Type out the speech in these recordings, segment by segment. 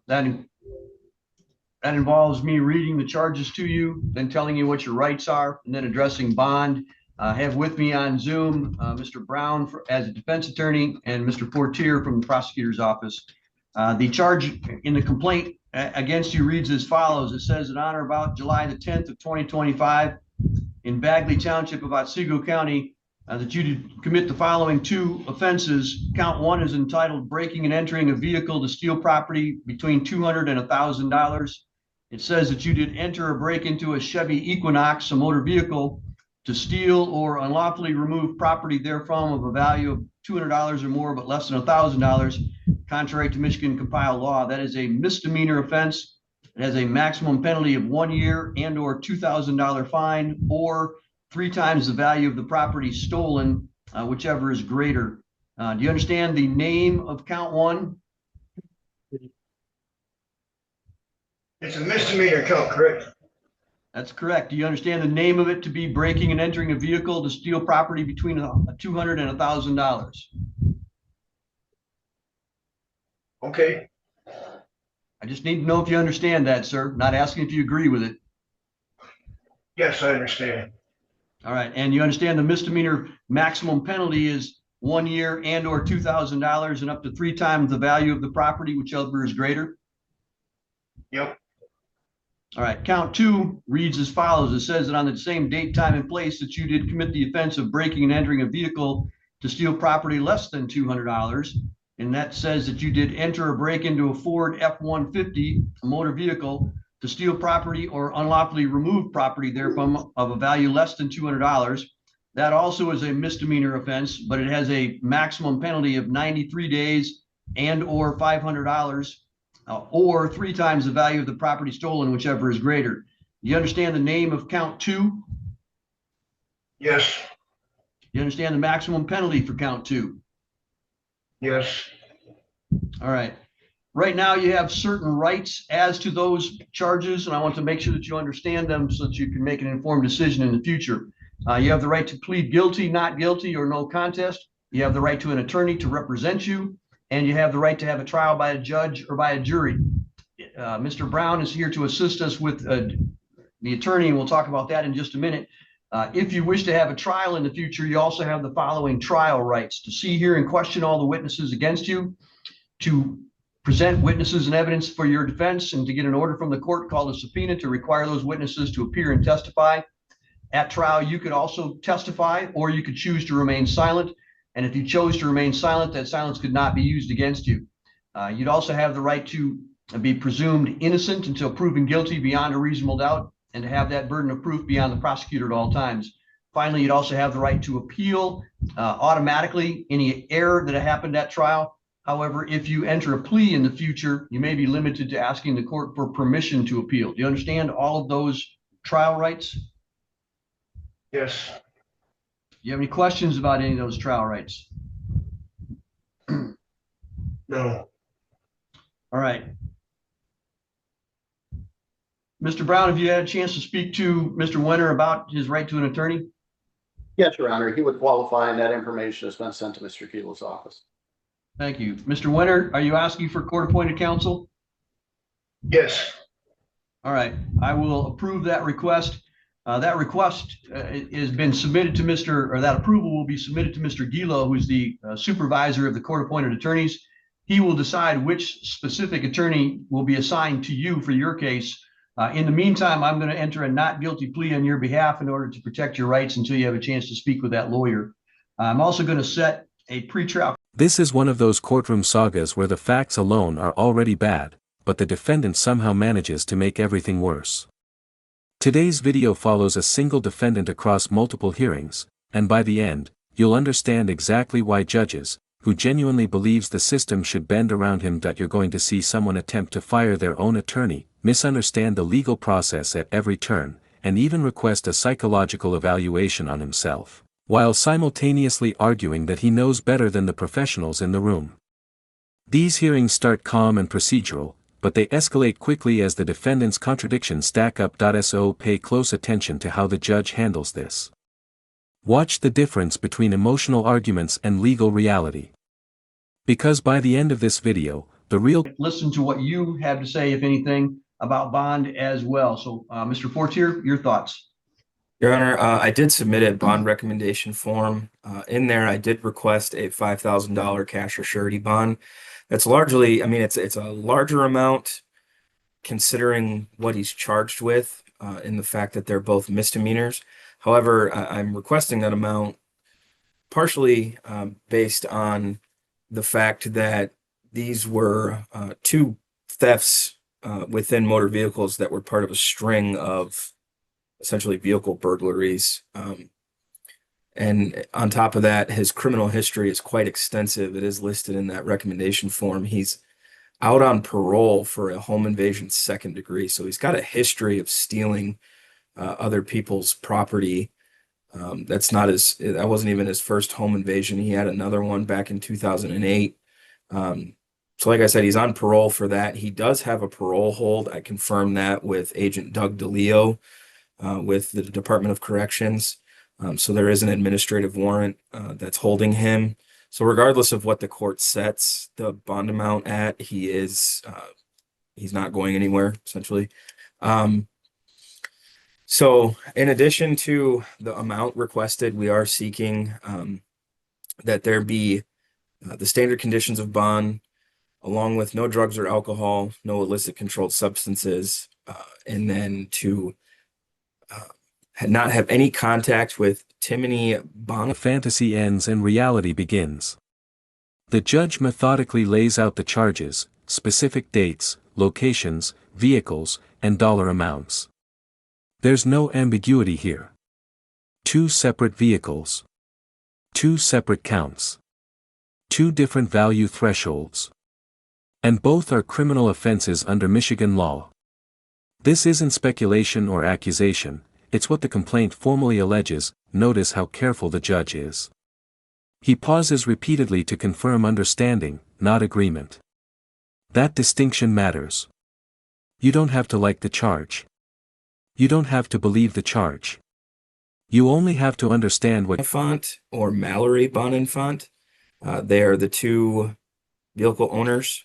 That involves me reading the charges to you, then telling you what your rights are, and then addressing bond. I have with me on Zoom Mr. Brown as a defense attorney and Mr. Fortier from the prosecutor's office. The charge in the complaint against you reads as follows. It says, in honor about July the 10th of 2025 in Bagley Township of Otsego County, that you did commit the following two offenses. Count one is entitled breaking and entering a vehicle to steal property between $200 and $1,000. It says that you did enter or break into a Chevy Equinox, a motor vehicle, to steal or unlawfully remove property therefrom of a value of $200 or more, but less than $1,000, contrary to Michigan compiled law. That is a misdemeanor offense. It has a maximum penalty of 1 year and or $2,000 fine, or 3 times the value of the property stolen, whichever is greater. Do you understand the name of count one? It's a misdemeanor count, correct? That's correct. Do you understand the name of it to be breaking and entering a vehicle to steal property between $200 and $1,000? Okay. I just need to know if you understand that, sir. Not asking if you agree with it. Yes, I understand. All right. And you understand the misdemeanor maximum penalty is 1 year and or $2,000 and up to 3 times the value of the property, whichever is greater? Yep. All right. Count two reads as follows. It says that on the same date, time, and place that you did commit the offense of breaking and entering a vehicle to steal property less than $200. And that says that you did enter or break into a Ford F-150, a motor vehicle, to steal property or unlawfully remove property therefrom of a value less than $200. That also is a misdemeanor offense, but it has a maximum penalty of 93 days and or $500, or 3 times the value of the property stolen, whichever is greater. You understand the name of count two? Yes. You understand the maximum penalty for count two? Yes. All right. Right now you have certain rights as to those charges, and I want to make sure that you understand them so that you can make an informed decision in the future. You have the right to plead guilty, not guilty, or no contest. You have the right to an attorney to represent you, and you have the right to have a trial by a judge or by a jury. Mr. Brown is here to assist us with the attorney, and we'll talk about that in just a minute. If you wish to have a trial in the future, you also have the following trial rights: to see, hear, and question all the witnesses against you, to present witnesses and evidence for your defense, and to get an order from the court called a subpoena to require those witnesses to appear and testify. At trial, you could also testify, or you could choose to remain silent. And if you chose to remain silent, that silence could not be used against you. You'd also have the right to be presumed innocent until proven guilty beyond a reasonable doubt, and to have that burden of proof be on the prosecutor at all times. Finally, you'd also have the right to appeal automatically any error that happened at trial. However, if you enter a plea in the future, you may be limited to asking the court for permission to appeal. Do you understand all of those trial rights? Yes. Do you have any questions about any of those trial rights? No. All right. Mr. Brown, have you had a chance to speak to Mr. Winter about his right to an attorney? Yes, Your Honor. He would qualify, and that information has been sent to Mr. Keel's office. Thank you. Mr. Winter, are you asking for court-appointed counsel? Yes. All right. I will approve that request. That request has been submitted to that approval will be submitted to Mr. Gilo, who's the supervisor of the court-appointed attorneys. He will decide which specific attorney will be assigned to you for your case. In the meantime, I'm going to enter a not guilty plea on your behalf in order to protect your rights until you have a chance to speak with that lawyer. I'm also going to set a pretrial. This is one of those courtroom sagas where the facts alone are already bad, but the defendant somehow manages to make everything worse. Today's video follows a single defendant across multiple hearings, and by the end, you'll understand exactly why judges, who genuinely believes the system should bend around him, that you're going to see someone attempt to fire their own attorney, misunderstand the legal process at every turn, and even request a psychological evaluation on himself, while simultaneously arguing that he knows better than the professionals in the room. These hearings start calm and procedural, but they escalate quickly as the defendant's contradictions stack up. So pay close attention to how the judge handles this. Watch the difference between emotional arguments and legal reality. Because by the end of this video, The real listen to what you have to say, if anything, about bond as well. So, Mr. Fortier, your thoughts. Your Honor, I did submit a bond recommendation form. In there, I did request a $5,000 cash or surety bond. That's largely, I mean, it's a larger amount considering what he's charged with, in the fact that they're both misdemeanors. However, I'm requesting that amount partially based on the fact that these were two thefts within motor vehicles that were part of a string of essentially vehicle burglaries. And on top of that, his criminal history is quite extensive. It is listed in that recommendation form. He's out on parole for a home invasion second degree. So he's got a history of stealing other people's property. That wasn't even his first home invasion. He had another one back in 2008. So like I said, he's on parole for that. He does have a parole hold. I confirmed that with Agent Doug DeLeo with the Department of Corrections. So there is an administrative warrant that's holding him. So regardless of what the court sets the bond amount at, he's not going anywhere, essentially. So in addition to the amount requested, we are seeking that there be the standard conditions of bond, along with no drugs or alcohol, no illicit controlled substances, and then to not have any contact with Timony Bond. fantasy ends and reality begins. The judge methodically lays out the charges, specific dates, locations, vehicles, and dollar amounts. There's no ambiguity here. 2 separate vehicles. 2 separate counts. 2 different value thresholds. And both are criminal offenses under Michigan law. This isn't speculation or accusation, it's what the complaint formally alleges. Notice how careful the judge is. He pauses repeatedly to confirm understanding, not agreement. That distinction matters. You don't have to like the charge. You don't have to believe the charge. You only have to understand what Bonenfant or Mallory Bonenfant. They are the 2 vehicle owners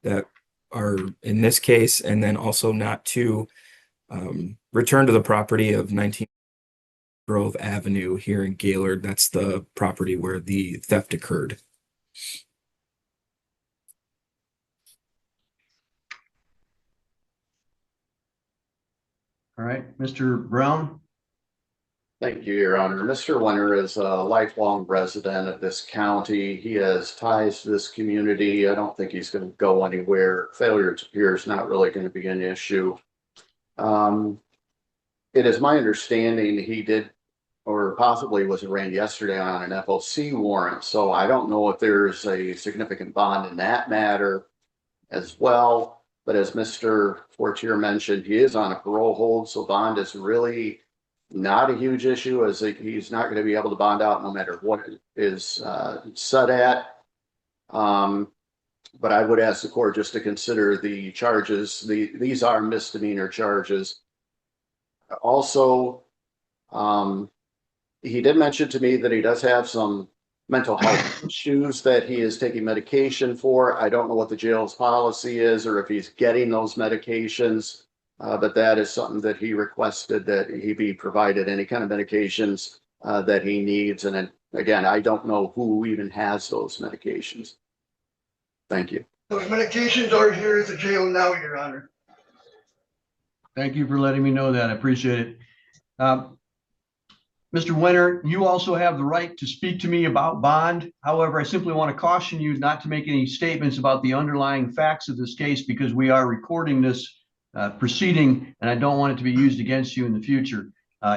that are in this case, and then also not to return to the property of 19 Grove Avenue here in Gaylord. That's the property where the theft occurred. All right, Mr. Brown. Thank you, Your Honor. Mr. Winter is a lifelong resident of this county. He has ties to this community. I don't think he's going to go anywhere. Failure to appear is not really going to be an issue. It is my understanding he did, or possibly was arraigned yesterday on an FOC warrant. So I don't know if there's a significant bond in that matter as well. But as Mr. Fortier mentioned, he is on a parole hold. So bond is really not a huge issue, as he's not going to be able to bond out no matter what it is set at. But I would ask the court just to consider the charges. These are misdemeanor charges. Also, he did mention to me that he does have some mental health issues that he is taking medication for. I don't know what the jail's policy is or if he's getting those medications, but that is something that he requested, that he be provided any kind of medications that he needs. And then, again, I don't know who even has those medications. Thank you. Those medications are here at the jail now, Your Honor. Thank you for letting me know that. I appreciate it. Mr. Winter, you also have the right to speak to me about bond. However, I simply want to caution you not to make any statements about the underlying facts of this case, because we are recording this proceeding and I don't want it to be used against you in the future.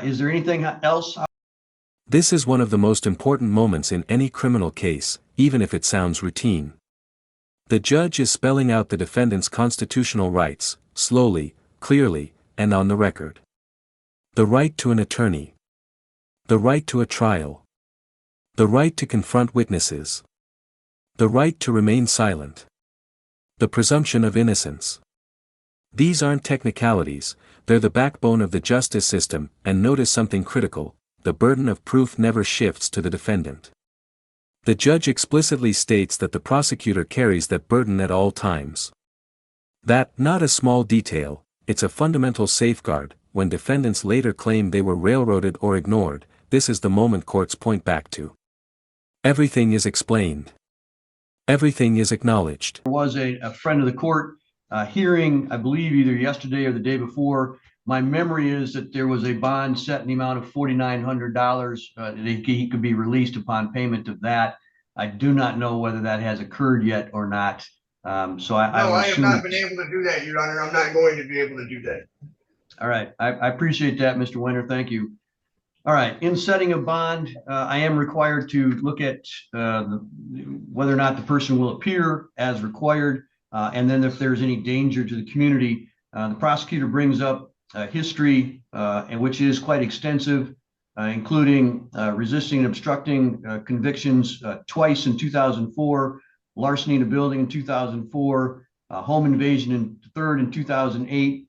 Is there anything else? This is one of the most important moments in any criminal case, even if it sounds routine. The judge is spelling out the defendant's constitutional rights, slowly, clearly, and on the record. The right to an attorney. The right to a trial. The right to confront witnesses. The right to remain silent. The presumption of innocence. These aren't technicalities, they're the backbone of the justice system, and notice something critical: the burden of proof never shifts to the defendant. The judge explicitly states that the prosecutor carries that burden at all times. That, not a small detail, it's a fundamental safeguard. When defendants later claim they were railroaded or ignored, this is the moment courts point back to. Everything is explained. Everything is acknowledged. There was a friend of the court hearing, I believe either yesterday or the day before. My memory is that there was a bond set in the amount of $4,900 that he could be released upon payment of that. I do not know whether that has occurred yet or not. So No, I have assume. not been able to do that, Your Honor. I'm not going to be able to do that. All right, I appreciate that, Mr. Winter. Thank you. All right, in setting a bond, I am required to look at whether or not the person will appear as required, and then if there's any danger to the community. The prosecutor brings up history, and which is quite extensive, including resisting and obstructing convictions twice in 2004, larceny in a building in 2004, home invasion in third in 2008,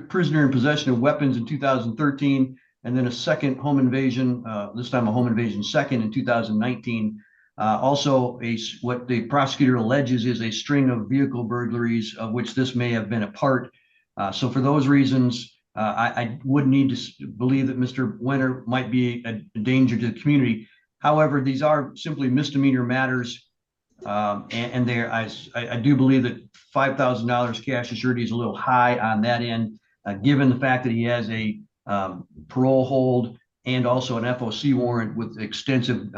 prisoner in possession of weapons in 2013, and then a second home invasion, this time a home invasion second in 2019. Also, what the prosecutor alleges is a string of vehicle burglaries, of which this may have been a part. So for those reasons, I would need to believe that Mr. Winter might be a danger to the community. However, these are simply misdemeanor matters. And I do believe that $5,000 cash assurity is a little high on that end, given the fact that he has a parole hold and also an FOC warrant with extensive,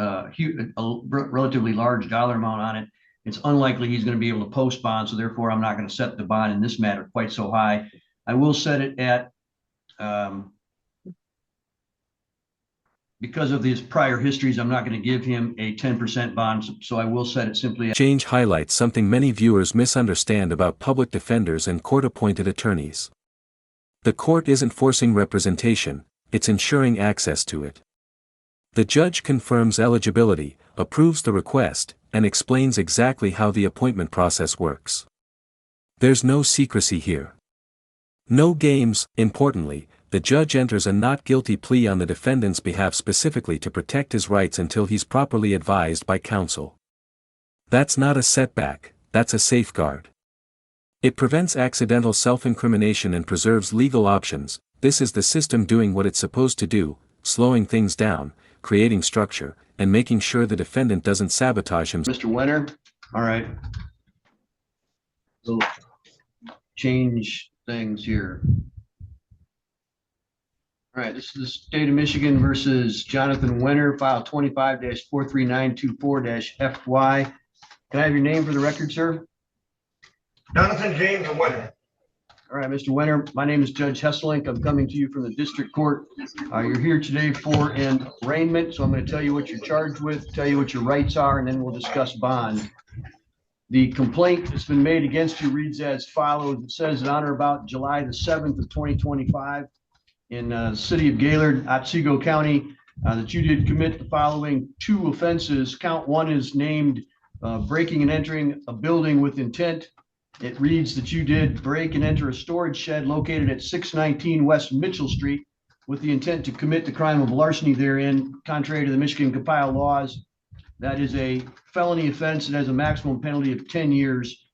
relatively large dollar amount on it. It's unlikely he's going to be able to post bond, so therefore I'm not going to set the bond in this matter quite so high. I will set it at, because of his prior histories, I'm not going to give him a 10% bond, so I will set it simply at. Change highlights something many viewers misunderstand about public defenders and court-appointed attorneys. The court isn't forcing representation, it's ensuring access to it. The judge confirms eligibility, approves the request, and explains exactly how the appointment process works. There's no secrecy here. No games. Importantly, the judge enters a not guilty plea on the defendant's behalf specifically to protect his rights until he's properly advised by counsel. That's not a setback, that's a safeguard. It prevents accidental self-incrimination and preserves legal options. This is the system doing what it's supposed to do, slowing things down, creating structure, and making sure the defendant doesn't sabotage himself. Mr. Winter, all right. So change things here. All right, this is the state of Michigan versus Jonathan Winter, file 25-43924-FY. Can I have your name for the record, sir? Jonathan James Winter. All right, Mr. Winter, my name is Judge Hesselink. I'm coming to you from the district court. You're here today for an arraignment, so I'm going to tell you what you're charged with, tell you what your rights are, and then we'll discuss bond. The complaint that's been made against you reads as follows. It says that on or about July the 7th of 2025 in the city of Gaylord, Otsego County, that you did commit the following two offenses. Count one is named breaking and entering a building with intent. It reads that you did break and enter a storage shed located at 619 West Mitchell Street with the intent to commit the crime of larceny therein, contrary to the Michigan compiled laws. That is a felony offense. It has a maximum penalty of 10 years.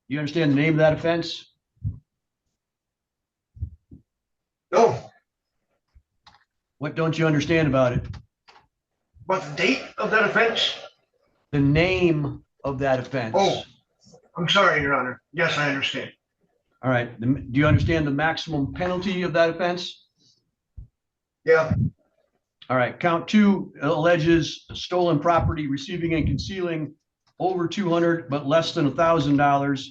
You understand the name of that offense? No, What don't you understand about it? but the date of that offense? The name of that offense. Oh, I'm sorry, Your Honor. Yes, I understand. All right. Do you understand the maximum penalty of that offense? Yeah, All right. Count two alleges stolen property, receiving and concealing over $200 but less than $1,000.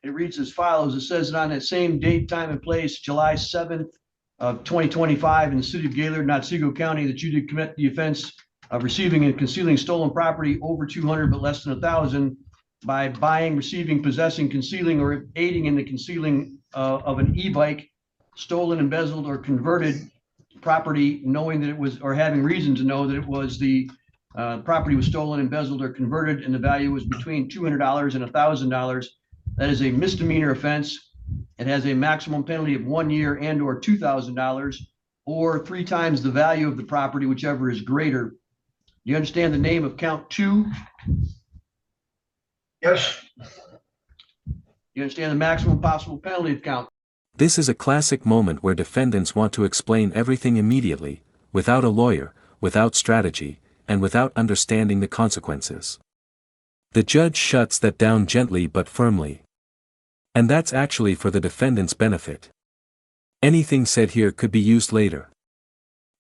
It reads as follows. It says that on that same date, time, and place, July 7th of 2025 in the city of Gaylord, Otsego County, that you did commit the offense of receiving and concealing stolen property over $200 but less than $1,000 by buying, receiving, possessing, concealing, or aiding in the concealing of an e-bike, stolen, embezzled, or converted property, knowing that it was, or having reason to know that it was the property was stolen, embezzled, or converted, and the value was between $200 and $1,000. That is a misdemeanor offense. It has a maximum penalty of 1 year and or $2,000. or 3 times the value of the property, whichever is greater. Do you understand the name of count 2? Yes, You understand the maximum possible penalty of count? This is a classic moment where defendants want to explain everything immediately, without a lawyer, without strategy, and without understanding the consequences. The judge shuts that down gently but firmly. And that's actually for the defendant's benefit. Anything said here could be used later.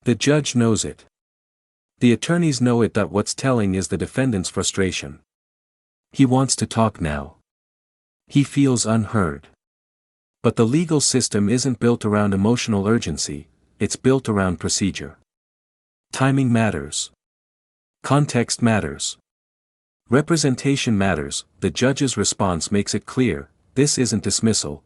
The judge knows it. The attorneys know it. What's telling is the defendant's frustration. He wants to talk now. He feels unheard. But the legal system isn't built around emotional urgency, it's built around procedure. Timing matters. Context matters. Representation matters. The judge's response makes it clear, this isn't dismissal,